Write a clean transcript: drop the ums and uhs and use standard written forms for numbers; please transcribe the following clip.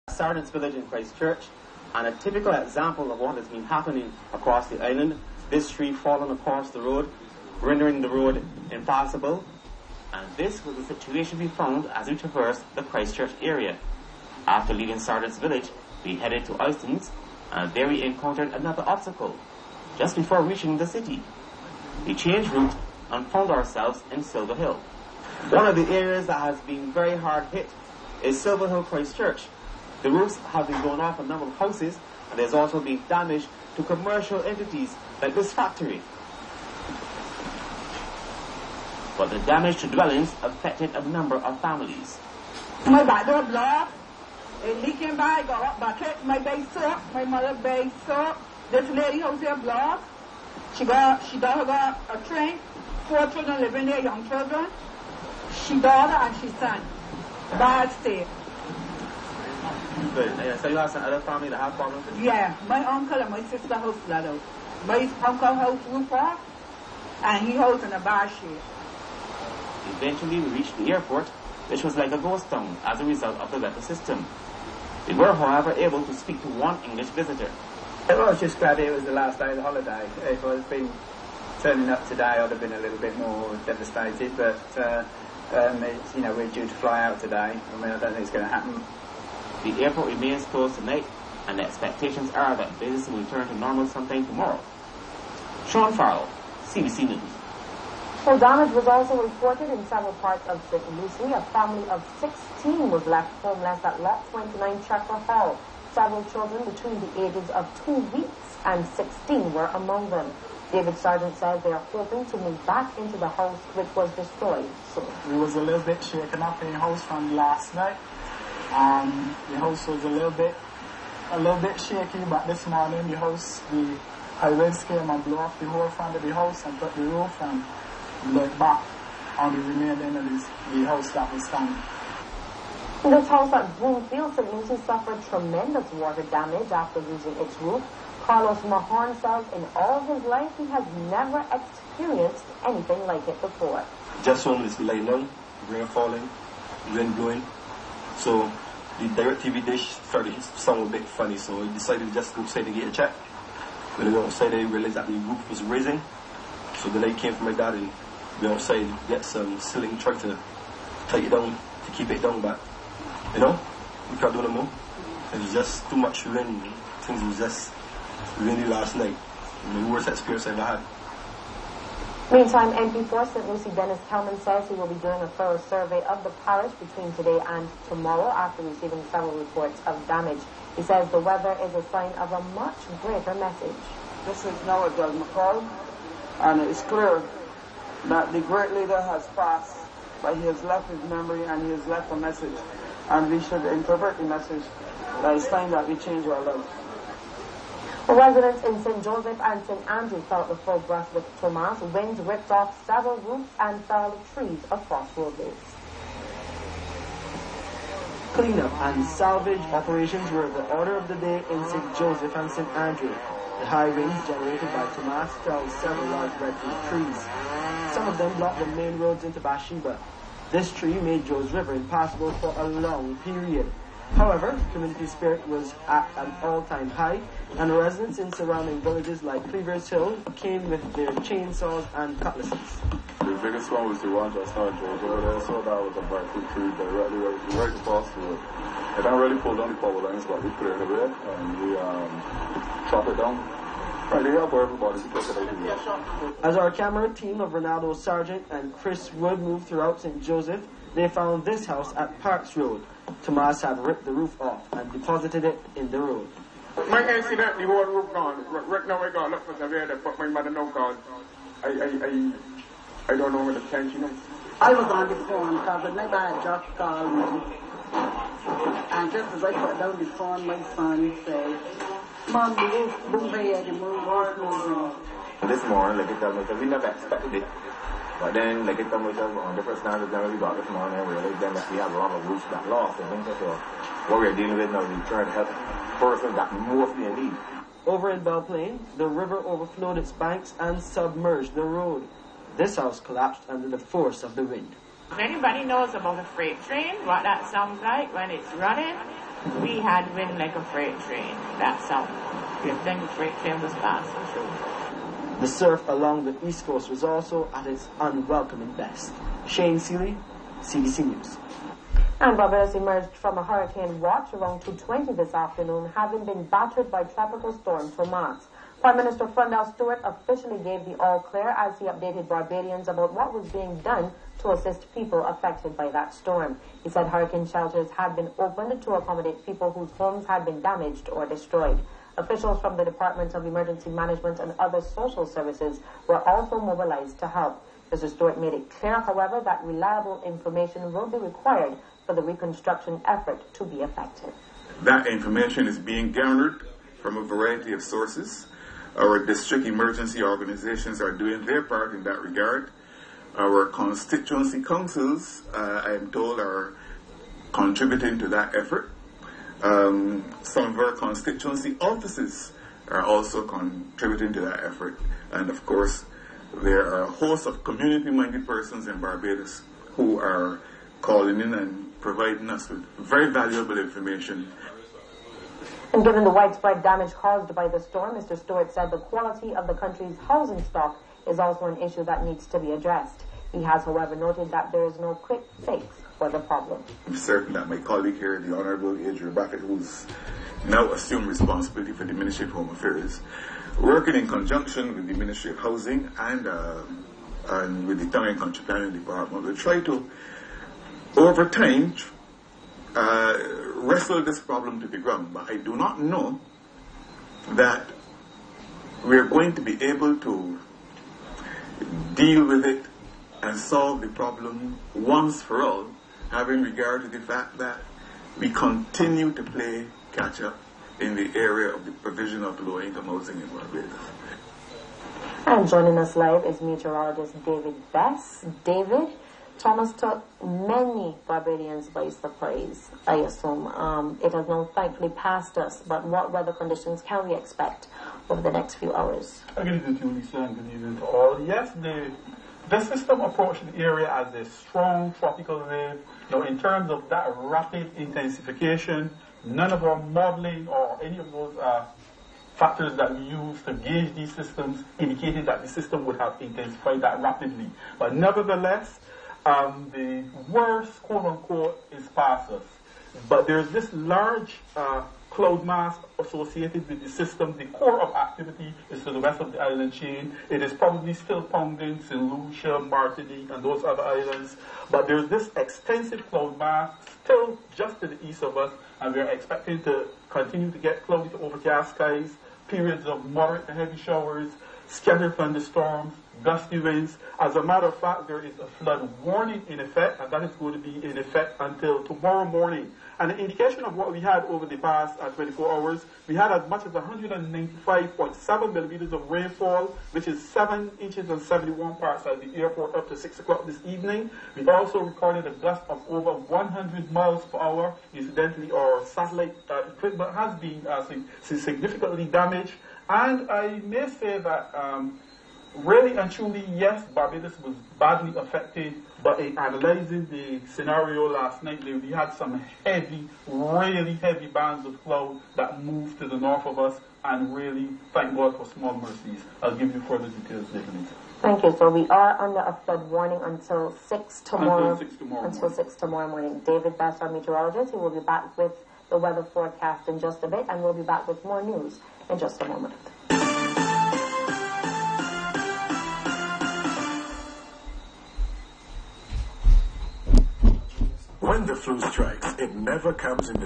Sergeant's Village in Christchurch, and a typical example of what has been happening across the island. This tree fallen across the road, rendering the road impassable, and this was the situation we found as we traversed the Christchurch area. After leaving Sergeant's Village, we headed to Oystons, and there we encountered another obstacle. Just before reaching the city, we changed route and found ourselves in Silver Hill. One of the areas that has been very hard hit is Silver Hill Christchurch. The roofs have been blown off a number of houses, and there's also been damage to commercial entities like this factory. But the damage to dwellings affected a number of families. My back door blocked. It leaking by, go up bucket, my base up, my mother base up. This lady house here blocked. She got a train, 4 children living there, young children. She daughter and she son. Bad state. Good. Yeah, so you have some other family that have problems? Yeah, my uncle and my sister house flood out. My uncle house roof off, and he house in a bad shape. Eventually we reached the airport, which was like a ghost town as a result of the weather system. We were, however, able to speak to one English visitor. I was just glad it was the last day of the holiday. If I had been turning up today, I'd have been a little bit more devastated, but we're due to fly out today. I mean, I don't think it's going to happen. The airport remains closed tonight, and the expectations are that business will return to normal sometime tomorrow. Sean Farrell, CBC News. Well, damage was also reported in several parts of St. Lucie. A family of 16 was left homeless at Lot 29 Checker Hall. Several children between the ages of 2 weeks and 16 were among them. David Sargent says they are hoping to move back into the house which was destroyed soon. We was a little bit shaken up in the house from last night. The house was a little bit shaky, but this morning the high winds came and blew off the whole front of the house and took the roof and blew back on the remaining of the house that was standing. This house at Broomfield, St. Lucie, suffered tremendous water damage after losing its roof. Carlos Mahorn says in all his life he has never experienced anything like it before. Just when it's lightning, rain falling, wind blowing. So the DirecTV dish started to sound a bit funny, so I decided to just go outside to get a check. When I went outside, I realized that the roof was raising. So then I came from my dad and went outside, get some ceiling, try to tight it down to keep it down, but we can't do no more. It was just too much wind. Things was just windy last night. The worst experience I ever had. Meantime, MP for St. Lucie Dennis Kelman says he will be doing a thorough survey of the parish between today and tomorrow after receiving several reports of damage. He says the weather is a sign of a much greater message. This is Noah Del McCall, and it is clear that the great leader has passed, but he has left his memory and he has left a message, and we should interpret the message that it's time that we change our lives. Residents in St. Joseph and St. Andrew felt the full brush with Tomas. Winds ripped off several roofs and felled trees across roadways. Cleanup and salvage operations were the order of the day in St. Joseph and St. Andrew. The high winds generated by Tomas felled several large redwood trees. Some of them blocked the main roads into Bathsheba. This tree made Joe's River impassable for a long period. However, community spirit was at an all-time high, and residents in surrounding villages like Cleavers Hill came with their chainsaws and cutlasses. The biggest one was the one just now, George, over there, so that was a very tree directly right across the road. It didn't really pull down the power lines, but we cleared it away, and we chopped it down. Right there for everybody to take it out. As our camera team of Ronaldo Sargent and Chris Wood moved throughout St. Joseph, they found this house at Parks Road. Tomas had ripped the roof off and deposited it in the road. My accident, the whole roof gone. Right now I got look for the way to put my mother no gone. I don't know where the tent, I was on the phone because the neighbor had just called me. And just as I put down the phone, my son said, Mom, the roof, move here, the roof moving. This morning, like I told myself, we never expected it. But then, like I told myself, on the first time that we got this morning, we realized then that we have a lot of roofs that lost. And so what we're dealing with now is trying to help persons that mostly in need. Over in Belle Plaine, the river overflowed its banks and submerged the road. This house collapsed under the force of the wind. If anybody knows about a freight train, what that sounds like when it's running, We had been like a freight train. That's how. Then the freight train was passing through. The surf along the East Coast was also at its unwelcoming best. Shane Seeley, CBC News. And Barbados emerged from a hurricane watch around 2:20 this afternoon, having been battered by tropical storm Tomas. Prime Minister Frondell Stewart officially gave the all clear as he updated Barbadians about what was being done to assist people affected by that storm. He said hurricane shelters had been opened to accommodate people whose homes had been damaged or destroyed. Officials from the Department of Emergency Management and other social services were also mobilized to help. Mr. Stewart made it clear, however, that reliable information will be required for the reconstruction effort to be effective. That information is being garnered from a variety of sources. Our district emergency organizations are doing their part in that regard. Our constituency councils, I am told, are contributing to that effort. Some of our constituency offices are also contributing to that effort. And of course, there are a host of community-minded persons in Barbados who are calling in and providing us with very valuable information. And given the widespread damage caused by the storm, Mr. Stewart said the quality of the country's housing stock is also an issue that needs to be addressed. He has, however, noted that there is no quick fix for the problem. I'm certain that my colleague here, the Honorable Adrian Buffett, who's now assumed responsibility for the Ministry of Home Affairs, working in conjunction with the Ministry of Housing and with the Town and Country Planning Department, will try to, over time, wrestle this problem to the ground. But I do not know that we're going to be able to deal with it and solve the problem once for all, having regard to the fact that we continue to play catch up in the area of the provision of low-income housing in Barbados. And joining us live is meteorologist David Bess. David, Tomas took many Barbadians by surprise, I assume. It has now thankfully passed us, but what weather conditions can we expect over the next few hours? Good evening to you, Lisa, and good evening to all. Yes, the system approached the area as a strong tropical wave. Now, in terms of that rapid intensification, none of our modeling or any of those factors that we use to gauge these systems indicated that the system would have intensified that rapidly. But nevertheless, the worst, quote-unquote, is past us. But there's this large cloud mass associated with the system. The core of activity is to the west of the island chain. It is probably still pounding St. Lucia, Martinique, and those other islands. But there's this extensive cloud mass still just to the east of us, and we're expecting to continue to get cloudy to overcast skies, periods of moderate to heavy showers, scattered thunderstorms, gusty winds. As a matter of fact, there is a flood warning in effect, and that is going to be in effect until tomorrow morning. And an indication of what we had over the past 24 hours, we had as much as 195.7 millimeters of rainfall, which is 7 inches and 71 parts at the airport up to 6 o'clock this evening. We also recorded a gust of over 100 miles per hour. Incidentally, our satellite equipment has been significantly damaged. And I may say that really and truly, yes, Barbados was badly affected, but in analyzing the scenario last night, we had some heavy, really heavy bands of cloud that moved to the north of us, and really, thank God for small mercies. I'll give you further details later. Thank you. So we are under a flood warning until 6 tomorrow. Until 6 tomorrow morning. David Bass, our meteorologist, he will be back with the weather forecast in just a bit, and we'll be back with more news in just a moment. When the flu strikes, it never comes in the